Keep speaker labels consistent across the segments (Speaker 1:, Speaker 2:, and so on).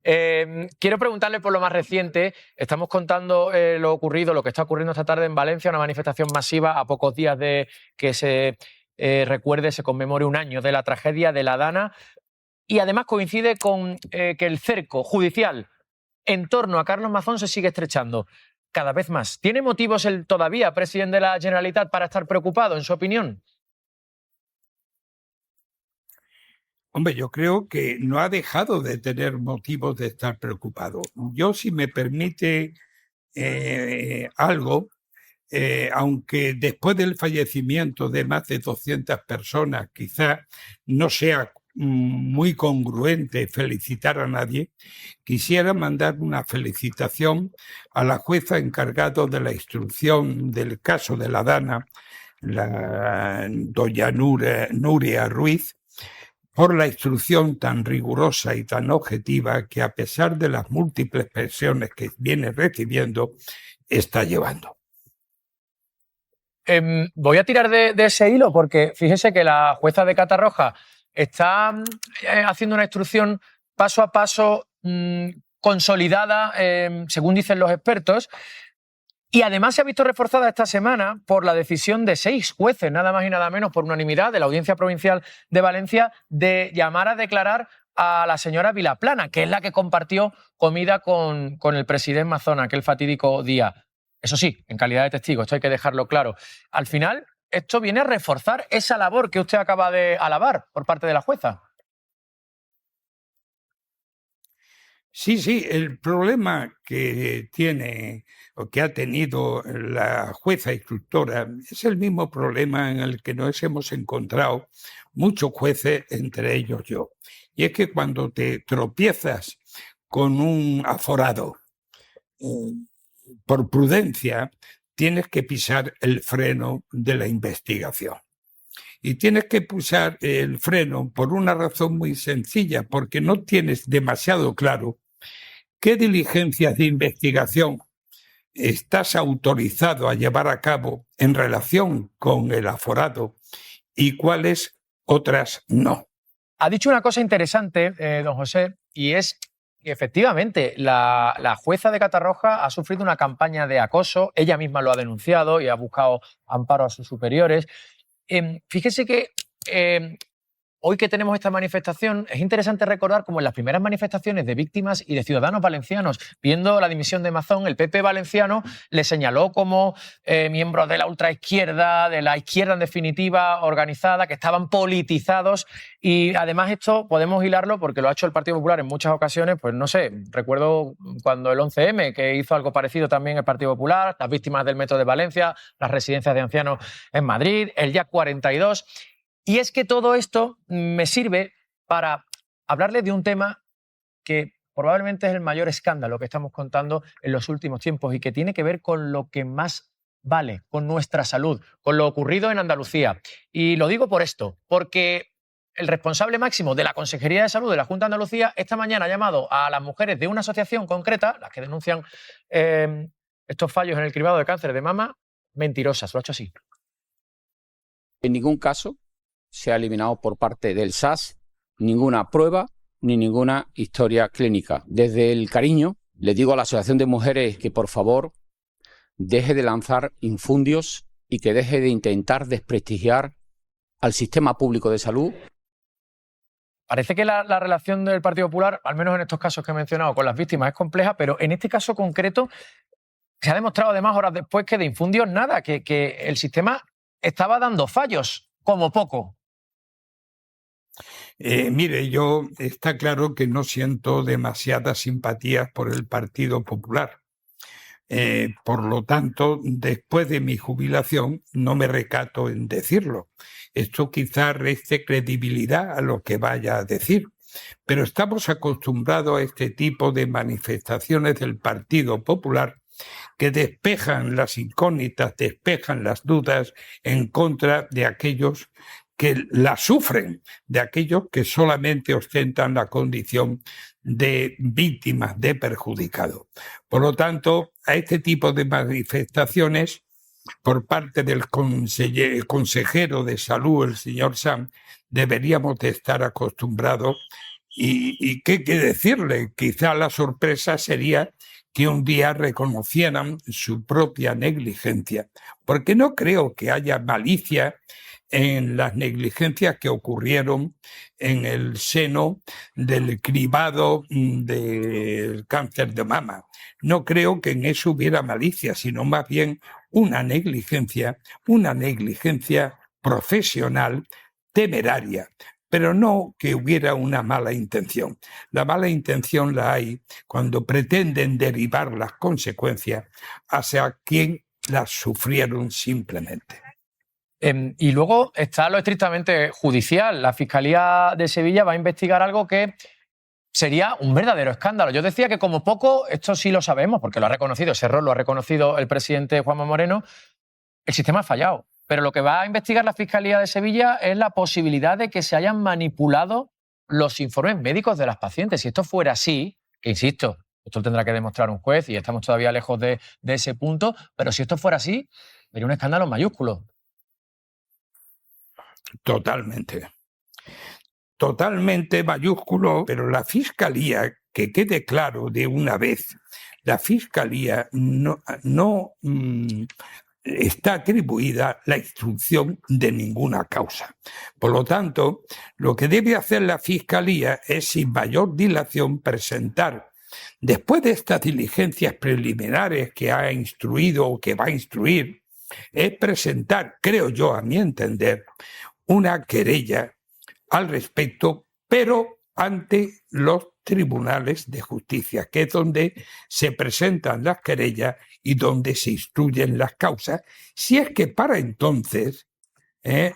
Speaker 1: Quiero preguntarle por lo más reciente. Estamos contando lo ocurrido, lo que está ocurriendo esta tarde en Valencia, una manifestación masiva a pocos días de que se recuerde, se conmemore un año de la tragedia de La Dana, y además coincide con que el cerco judicial en torno a Carlos Mazón se sigue estrechando cada vez más. ¿Tiene motivos el todavía presidente de la Generalitat para estar preocupado, en su opinión?
Speaker 2: Hombre, yo creo que no ha dejado de tener motivos de estar preocupado. Yo, si me permite algo, aunque después del fallecimiento de más de 200 personas quizá no sea muy congruente felicitar a nadie, quisiera mandar una felicitación a la jueza encargada de la instrucción del caso de La Dana, la doña Nuria Ruiz, por la instrucción tan rigurosa y tan objetiva que, a pesar de las múltiples presiones que viene recibiendo, está llevando.
Speaker 1: Voy a tirar de ese hilo porque fíjese que la jueza de Catarroja está haciendo una instrucción paso a paso, consolidada, según dicen los expertos, y además se ha visto reforzada esta semana por la decisión de 6 jueces, nada más y nada menos, por unanimidad de la Audiencia Provincial de Valencia, de llamar a declarar a la señora Vilaplana, que es la que compartió comida con el presidente Mazón aquel fatídico día. Eso sí, en calidad de testigo, esto hay que dejarlo claro. Al final, esto viene a reforzar esa labor que usted acaba de alabar por parte de la jueza.
Speaker 2: Sí, el problema que tiene o que ha tenido la jueza instructora es el mismo problema en el que nos hemos encontrado muchos jueces, entre ellos yo. Y es que cuando te tropiezas con un aforado, por prudencia, tienes que pisar el freno de la investigación. Y tienes que pisar el freno por una razón muy sencilla, porque no tienes demasiado claro qué diligencias de investigación estás autorizado a llevar a cabo en relación con el aforado y cuáles otras no.
Speaker 1: Ha dicho una cosa interesante, don José, y es que efectivamente la jueza de Catarroja ha sufrido una campaña de acoso, ella misma lo ha denunciado y ha buscado amparo a sus superiores. Fíjese que hoy que tenemos esta manifestación, es interesante recordar cómo en las primeras manifestaciones de víctimas y de ciudadanos valencianos, viendo la dimisión de Mazón, el PP valenciano le señaló como miembros de la ultraizquierda, de la izquierda en definitiva, organizada, que estaban politizados, y además esto podemos hilarlo porque lo ha hecho el Partido Popular en muchas ocasiones, pues no sé, recuerdo cuando el 11M, que hizo algo parecido también el Partido Popular, las víctimas del Metro de Valencia, las residencias de ancianos en Madrid, el YAC 42... Y es que todo esto me sirve para hablarles de un tema que probablemente es el mayor escándalo que estamos contando en los últimos tiempos y que tiene que ver con lo que más vale, con nuestra salud, con lo ocurrido en Andalucía. Y lo digo por esto, porque el responsable máximo de la Consejería de Salud de la Junta de Andalucía esta mañana ha llamado a las mujeres de una asociación concreta, las que denuncian estos fallos en el cribado de cáncer de mama, mentirosas. Lo ha hecho así.
Speaker 3: En ningún caso se ha eliminado por parte del SAS ninguna prueba ni ninguna historia clínica. Desde el cariño, le digo a la Asociación de Mujeres que por favor deje de lanzar infundios y que deje de intentar desprestigiar al sistema público de salud.
Speaker 1: Parece que la relación del Partido Popular, al menos en estos casos que he mencionado, con las víctimas es compleja, pero en este caso concreto se ha demostrado además horas después que de infundios nada, que el sistema estaba dando fallos, como poco.
Speaker 2: Mire, yo está claro que no siento demasiadas simpatías por el Partido Popular. Por lo tanto, después de mi jubilación, no me recato en decirlo. Esto quizá reste credibilidad a lo que vaya a decir. Pero estamos acostumbrados a este tipo de manifestaciones del Partido Popular que despejan las incógnitas, despejan las dudas en contra de aquellos que la sufren, de aquellos que solamente ostentan la condición de víctimas, de perjudicados. Por lo tanto, a este tipo de manifestaciones, por parte del consejero de salud, el señor Sam, deberíamos de estar acostumbrados ¿Y qué decirle? Quizá la sorpresa sería que un día reconocieran su propia negligencia, porque no creo que haya malicia en las negligencias que ocurrieron en el seno del cribado del cáncer de mama. No creo que en eso hubiera malicia, sino más bien una negligencia profesional temeraria, pero no que hubiera una mala intención. La mala intención la hay cuando pretenden derivar las consecuencias hacia quien las sufrieron simplemente.
Speaker 1: Y luego está lo estrictamente judicial. La Fiscalía de Sevilla va a investigar algo que sería un verdadero escándalo. Yo decía que como poco, esto sí lo sabemos, porque lo ha reconocido, ese error lo ha reconocido el presidente Juanma Moreno, el sistema ha fallado. Pero lo que va a investigar la Fiscalía de Sevilla es la posibilidad de que se hayan manipulado los informes médicos de las pacientes. Si esto fuera así, que insisto, esto lo tendrá que demostrar un juez y estamos todavía lejos de ese punto, pero si esto fuera así, sería un escándalo mayúsculo.
Speaker 2: Totalmente. Totalmente mayúsculo, pero la Fiscalía, que quede claro de una vez, la Fiscalía no está atribuida la instrucción de ninguna causa. Por lo tanto, lo que debe hacer la Fiscalía es, sin mayor dilación, presentar, después de estas diligencias preliminares que ha instruido o que va a instruir, es presentar, creo yo, a mi entender, una querella al respecto, pero ante los tribunales de justicia, que es donde se presentan las querellas y donde se instruyen las causas, si es que para entonces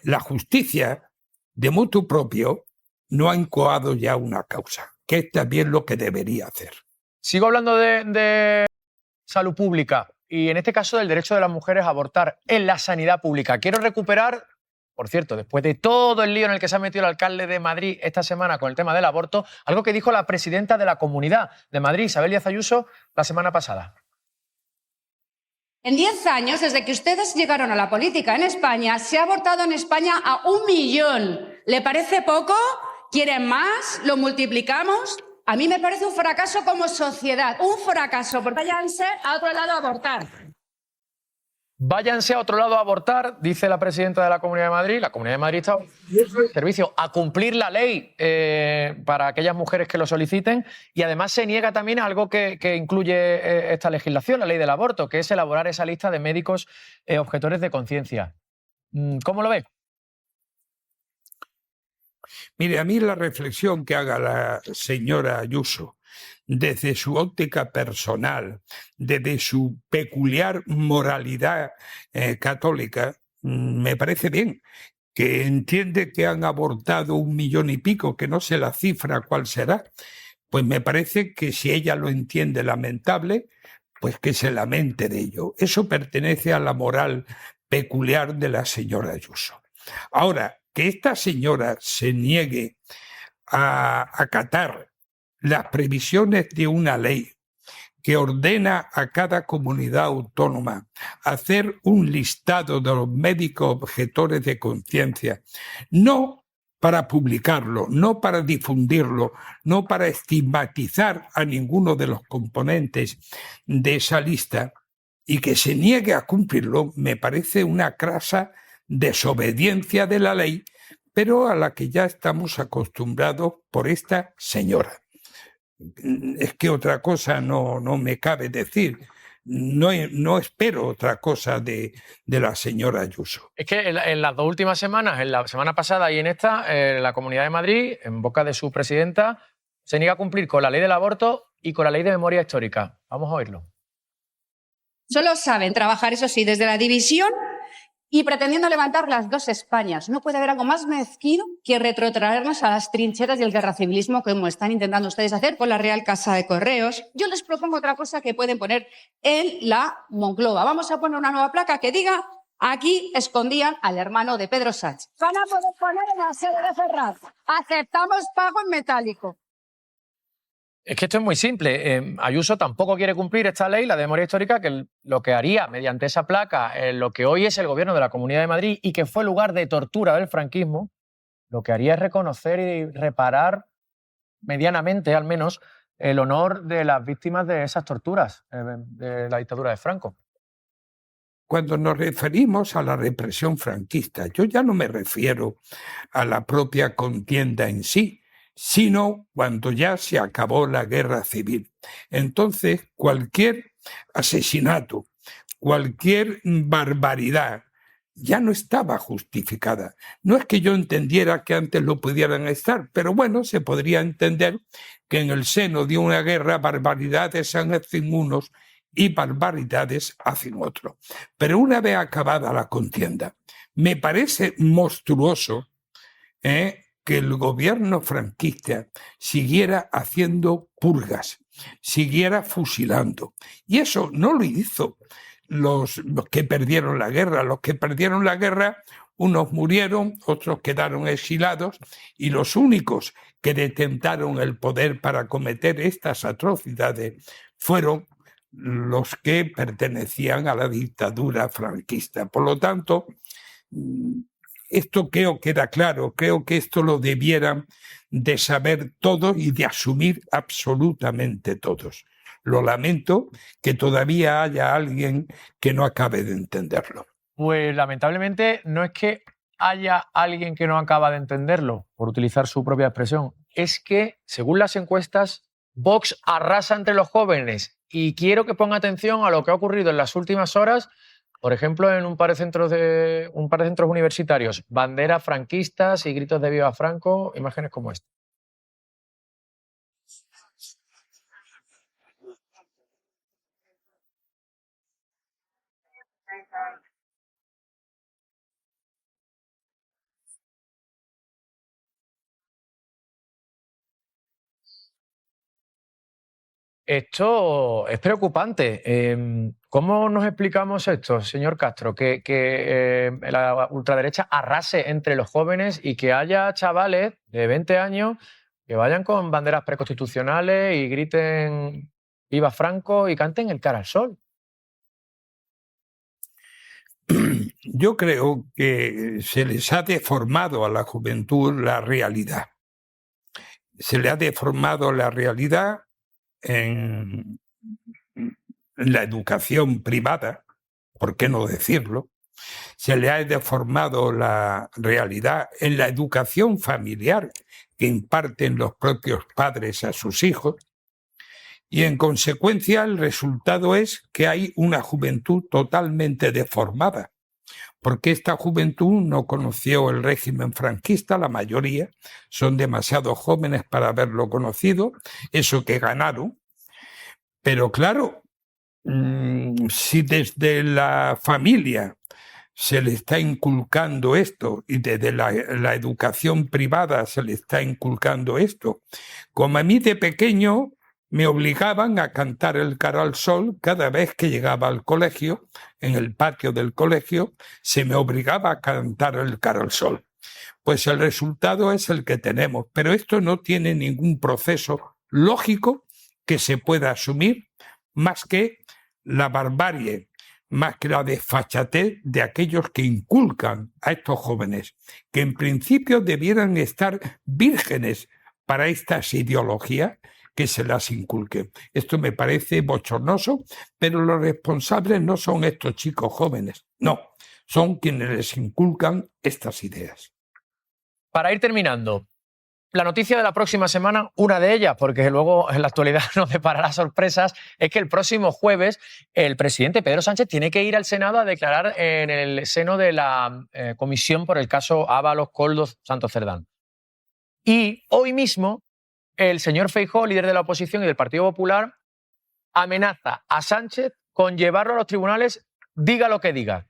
Speaker 2: la justicia de motu propio no ha incoado ya una causa, que es también lo que debería hacer.
Speaker 1: Sigo hablando de salud pública y en este caso del derecho de las mujeres a abortar en la sanidad pública. Quiero recuperar, por cierto, después de todo el lío en el que se ha metido el alcalde de Madrid esta semana con el tema del aborto, algo que dijo la presidenta de la Comunidad de Madrid, Isabel Díaz Ayuso, la semana pasada.
Speaker 4: En 10 años, desde que ustedes llegaron a la política en España, se ha abortado en España a 1 millón. ¿Le parece poco? ¿Quieren más? ¿Lo multiplicamos? A mí me parece un fracaso como sociedad, un fracaso, porque váyanse a otro lado a abortar.
Speaker 1: Váyanse a otro lado a abortar, dice la presidenta de la Comunidad de Madrid. La Comunidad de Madrid está en servicio a cumplir la ley para aquellas mujeres que lo soliciten y además se niega también a algo que incluye esta legislación, la ley del aborto, que es elaborar esa lista de médicos objetores de conciencia. ¿Cómo lo ve?
Speaker 2: Mire, a mí la reflexión que haga la señora Ayuso desde su óptica personal, desde su peculiar moralidad católica, me parece bien, que entiende que han abortado 1 millón y pico, que no sé la cifra cuál será, pues me parece que si ella lo entiende lamentable, pues que se lamente de ello. Eso pertenece a la moral peculiar de la señora Ayuso. Ahora, que esta señora se niegue a acatar las previsiones de una ley que ordena a cada comunidad autónoma hacer un listado de los médicos objetores de conciencia, no para publicarlo, no para difundirlo, no para estigmatizar a ninguno de los componentes de esa lista, y que se niegue a cumplirlo, me parece una crasa desobediencia de la ley, pero a la que ya estamos acostumbrados por esta señora. Es que otra cosa no me cabe decir. No espero otra cosa de la señora Ayuso.
Speaker 1: Es que en las 2 últimas semanas, en la semana pasada y en esta, la Comunidad de Madrid, en boca de su presidenta, se niega a cumplir con la ley del aborto y con la ley de memoria histórica. Vamos a oírlo.
Speaker 4: Solo saben trabajar, eso sí, desde la división y pretendiendo levantar las 2 Españas. No puede haber algo más mezquino que retrotraernos a las trincheras y el guerracivilismo como están intentando ustedes hacer con la Real Casa de Correos. Yo les propongo otra cosa que pueden poner en la Moncloa. Vamos a poner una nueva placa que diga: aquí escondían al hermano de Pedro Sánchez. Van a poder poner en la sede de Ferraz: aceptamos pago en metálico.
Speaker 1: Es que esto es muy simple. Ayuso tampoco quiere cumplir esta ley, la de memoria histórica, que lo que haría mediante esa placa, lo que hoy es el gobierno de la Comunidad de Madrid y que fue lugar de tortura del franquismo, lo que haría es reconocer y reparar medianamente al menos, el honor de las víctimas de esas torturas de la dictadura de Franco.
Speaker 2: Cuando nos referimos a la represión franquista, yo ya no me refiero a la propia contienda en sí, sino cuando ya se acabó la guerra civil. Entonces, cualquier asesinato, cualquier barbaridad ya no estaba justificada. No es que yo entendiera que antes lo pudieran estar, pero bueno, se podría entender que en el seno de una guerra barbaridades hacen unos y barbaridades hacen otros. Pero una vez acabada la contienda, me parece monstruoso que el gobierno franquista siguiera haciendo purgas, siguiera fusilando. Y eso no lo hizo los que perdieron la guerra. Los que perdieron la guerra, unos murieron, otros quedaron exilados, y los únicos que detentaron el poder para cometer estas atrocidades fueron los que pertenecían a la dictadura franquista. Por lo tanto, esto creo que era claro, creo que esto lo debieran de saber todos y de asumir absolutamente todos. Lo lamento que todavía haya alguien que no acabe de entenderlo.
Speaker 1: Pues lamentablemente no es que haya alguien que no acaba de entenderlo, por utilizar su propia expresión, es que, según las encuestas, Vox arrasa entre los jóvenes. Y quiero que ponga atención a lo que ha ocurrido en las últimas horas, por ejemplo, en un par de centros universitarios, banderas franquistas y gritos de Viva Franco, imágenes como esta. Esto es preocupante. ¿Cómo nos explicamos esto, señor Castro? Que la ultraderecha arrase entre los jóvenes y que haya chavales de 20 años que vayan con banderas preconstitucionales y griten Viva Franco y canten el Cara al Sol.
Speaker 2: Yo creo que se les ha deformado a la juventud la realidad. Se le ha deformado la realidad en la educación privada, ¿por qué no decirlo? Se le ha deformado la realidad en la educación familiar que imparten los propios padres a sus hijos, y en consecuencia el resultado es que hay una juventud totalmente deformada, porque esta juventud no conoció el régimen franquista, la mayoría son demasiado jóvenes para haberlo conocido, eso que ganaron. Pero claro, si desde la familia se le está inculcando esto y desde la educación privada se le está inculcando esto, como a mí de pequeño me obligaban a cantar el Cara al Sol cada vez que llegaba al colegio, en el patio del colegio se me obligaba a cantar el Cara al Sol. Pues el resultado es el que tenemos, pero esto no tiene ningún proceso lógico que se pueda asumir más que la barbarie, más que la desfachatez de aquellos que inculcan a estos jóvenes, que en principio debieran estar vírgenes para estas ideologías, que se las inculquen. Esto me parece bochornoso, pero los responsables no son estos chicos jóvenes, no, son quienes les inculcan estas ideas.
Speaker 1: Para ir terminando, la noticia de la próxima semana, una de ellas, porque luego en la actualidad nos deparará sorpresas, es que el próximo jueves el presidente Pedro Sánchez tiene que ir al Senado a declarar en el seno de la comisión por el caso Ábalos, Koldo, Santos Cerdán. Y hoy mismo el señor Feijóo, líder de la oposición y del Partido Popular, amenaza a Sánchez con llevarlo a los tribunales, diga lo que diga.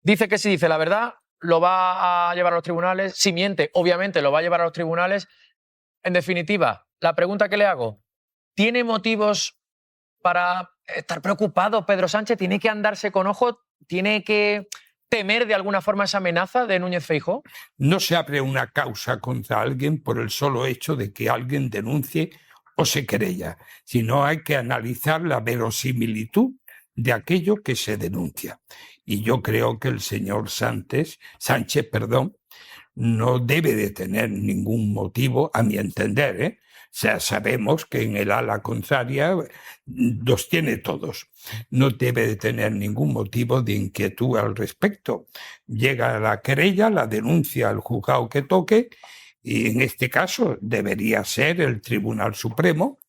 Speaker 1: Dice que si dice la verdad, lo va a llevar a los tribunales. Si miente, obviamente lo va a llevar a los tribunales. En definitiva, la pregunta que le hago, ¿tiene motivos para estar preocupado Pedro Sánchez? ¿Tiene que andarse con ojo? ¿Tiene que temer de alguna forma esa amenaza de Núñez Feijóo?
Speaker 2: No se abre una causa contra alguien por el solo hecho de que alguien denuncie o se querella, sino hay que analizar la verosimilitud de aquello que se denuncia. Y yo creo que el señor Sánchez, no debe de tener ningún motivo, a mi entender, sea, sabemos que en el ala contraria los tiene todos. No debe de tener ningún motivo de inquietud al respecto. Llega la querella, la denuncia al juzgado que toque, y en este caso debería ser el Tribunal Supremo,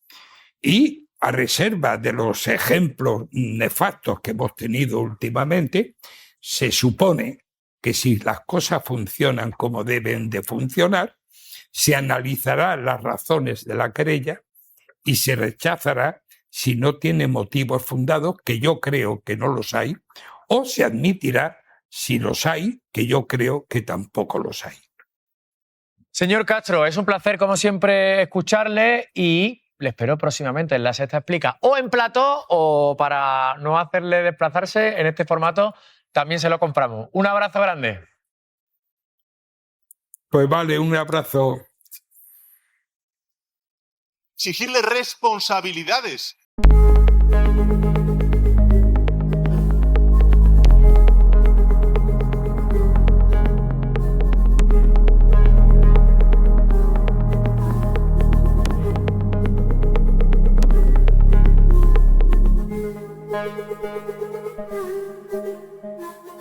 Speaker 2: y a reserva de los ejemplos nefastos que hemos tenido últimamente, se supone que si las cosas funcionan como deben de funcionar, se analizarán las razones de la querella y se rechazará si no tiene motivos fundados, que yo creo que no los hay, o se admitirá si los hay, que yo creo que tampoco los hay.
Speaker 1: Señor Castro, es un placer como siempre escucharle y le espero próximamente en La Sexta Explica, o en plató, o para no hacerle desplazarse en este formato, también se lo compramos. Un abrazo grande.
Speaker 2: Pues vale, un abrazo.
Speaker 5: Exigirle responsabilidades.